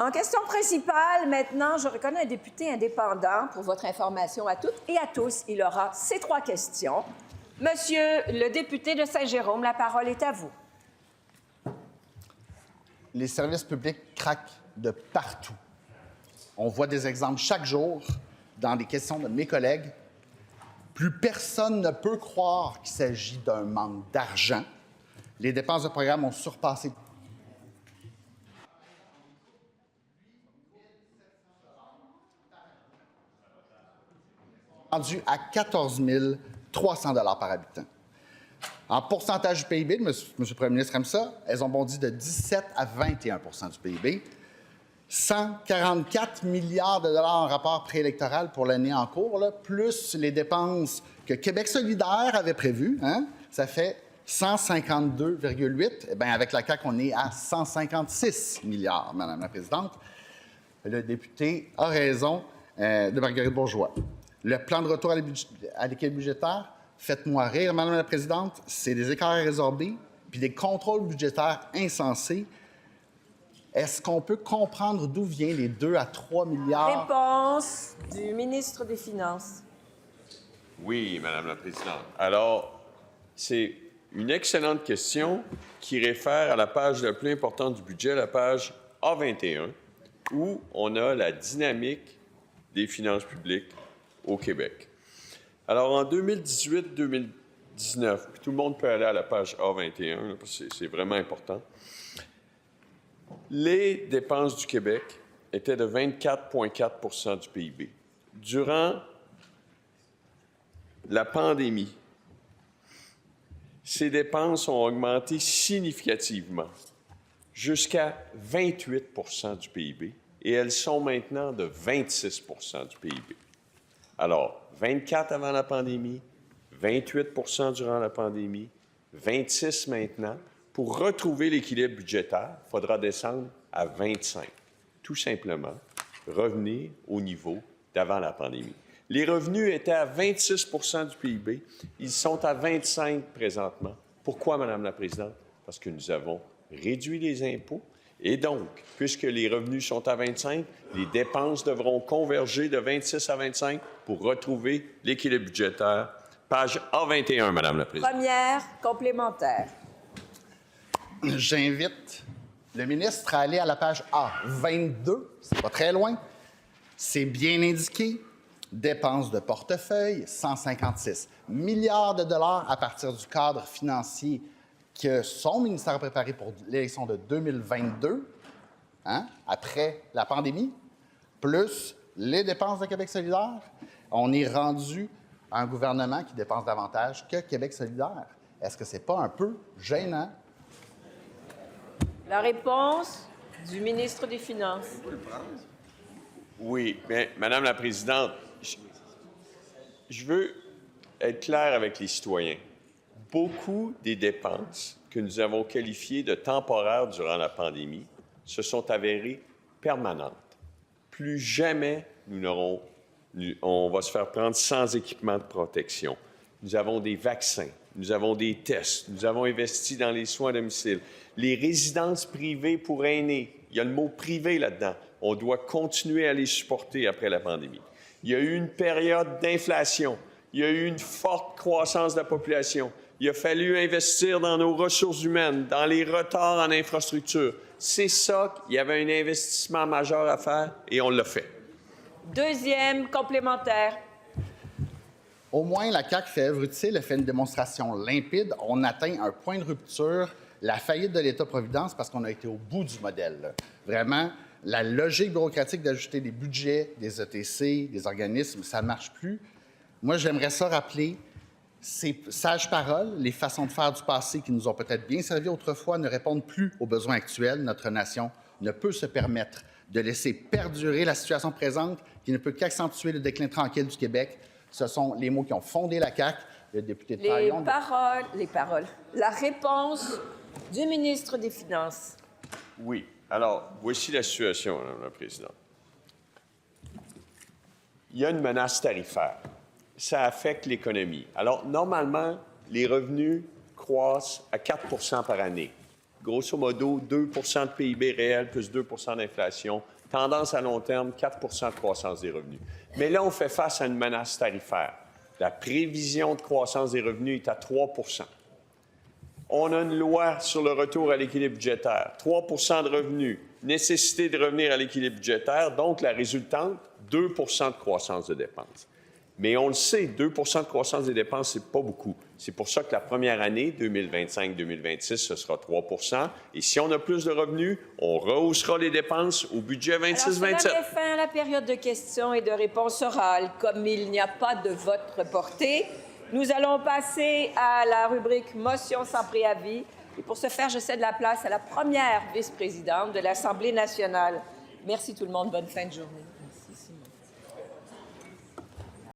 En question principale, maintenant, je reconnais un député indépendant. Pour votre information à toutes et à tous, il aura ces 3 questions. Monsieur le député de Saint-Jérôme, la parole est à vous. Les services publics craquent de partout. On voit des exemples chaque jour dans les questions de mes collègues. Plus personne ne peut croire qu'il s'agit d'un manque d'argent. Les dépenses de programme ont surpassé rendu à 14 300 $ par habitant. En pourcentage du PIB, M. le Premier ministre aime ça, elles ont bondi de 17 à 21 du PIB. 144 milliards de dollars en rapport préélectoral pour l'année en cours, là, plus les dépenses que Québec solidaire avait prévues, hein, ça fait 152,8. Eh bien, avec la CAQ, on est à 156 milliards, Madame la Présidente. Le député a raison de Marguerite Bourgeois. Le plan de retour à l'équilibre budgétaire, faites-moi rire, Madame la Présidente, c'est des écarts résorbés puis des contrôles budgétaires insensés. Est-ce qu'on peut comprendre d'où viennent les 2 à 3 milliards? Réponse du ministre des Finances. Oui, Madame la Présidente. Alors, c'est une excellente question qui réfère à la page la plus importante du budget, la page A21, où on a la dynamique des finances publiques au Québec. Alors, en 2018-2019, puis tout le monde peut aller à la page A21, là, parce que c'est vraiment important, les dépenses du Québec étaient de 24,4 du PIB. Durant la pandémie, ces dépenses ont augmenté significativement, jusqu'à 28 du PIB, et elles sont maintenant de 26 du PIB. Alors, 24 avant la pandémie, 28 durant la pandémie, 26 maintenant. Pour retrouver l'équilibre budgétaire, il faudra descendre à 25. Tout simplement, revenir au niveau d'avant la pandémie. Les revenus étaient à 26 du PIB. Ils sont à 25 présentement. Pourquoi, Madame la Présidente? Parce que nous avons réduit les impôts. Et donc, puisque les revenus sont à 25, les dépenses devront converger de 26 à 25 pour retrouver l'équilibre budgétaire. Page A21, Madame la Présidente. Première complémentaire. J'invite le ministre à aller à la page A22, c'est pas très loin. C'est bien indiqué. Dépenses de portefeuille, 156 milliards de dollars à partir du cadre financier que son ministère a préparé pour l'élection de 2022, hein, après la pandémie, plus les dépenses de Québec solidaire. On est rendu à un gouvernement qui dépense davantage que Québec solidaire. Est-ce que c'est pas un peu gênant? La réponse du ministre des Finances. Oui, mais Madame la Présidente, je veux être clair avec les citoyens. Beaucoup des dépenses que nous avons qualifiées de temporaires durant la pandémie se sont avérées permanentes. Plus jamais on va se faire prendre sans équipement de protection. Nous avons des vaccins, nous avons des tests, nous avons investi dans les soins à domicile. Les résidences privées pour aînés, il y a le mot « privé » là-dedans. On doit continuer à les supporter après la pandémie. Il y a eu une période d'inflation. Il y a eu une forte croissance de la population. Il a fallu investir dans nos ressources humaines, dans les retards en infrastructure. C'est ça, il y avait un investissement majeur à faire et on l'a fait. Deuxième complémentaire. Au moins, la CAQ fait œuvre utile, elle fait une démonstration limpide. On atteint un point de rupture, la faillite de l'État-providence, parce qu'on a été au bout du modèle, là. Vraiment, la logique bureaucratique d'ajouter des budgets, des ETC, des organismes, ça ne marche plus. Moi, j'aimerais ça rappeler ces sages paroles, les façons de faire du passé qui nous ont peut-être bien servi autrefois ne répondent plus aux besoins actuels. Notre nation ne peut se permettre de laisser perdurer la situation présente qui ne peut qu'accentuer le déclin tranquille du Québec. Ce sont les mots qui ont fondé la CAQ. Le député de Taillon... Les paroles. La réponse du ministre des Finances. Oui. Alors, voici la situation, Madame la Présidente. Il y a une menace tarifaire. Ça affecte l'économie. Alors, normalement, les revenus croissent à 4 par année. grosso modo, 2 de PIB réel plus 2 d'inflation. Tendance à long terme, 4 de croissance des revenus. Mais là, on fait face à une menace tarifaire. La prévision de croissance des revenus est à 3 On a une loi sur le retour à l'équilibre budgétaire. 3 de revenus, nécessité de revenir à l'équilibre budgétaire, donc la résultante, 2 de croissance de dépenses. Mais on le sait, 2 de croissance des dépenses, ce n'est pas beaucoup. C'est pour ça que la première année, 2025-2026, ce sera 3 Et si on a plus de revenus, on rehaussera les dépenses au budget 26-27. Alors, cela met fin à la période de questions et de réponses orales. Comme il n'y a pas de vote reporté, nous allons passer à la rubrique motion sans préavis. Et pour ce faire, je cède la place à la première vice-présidente de l'Assemblée nationale. Merci tout le monde. Bonne fin de journée.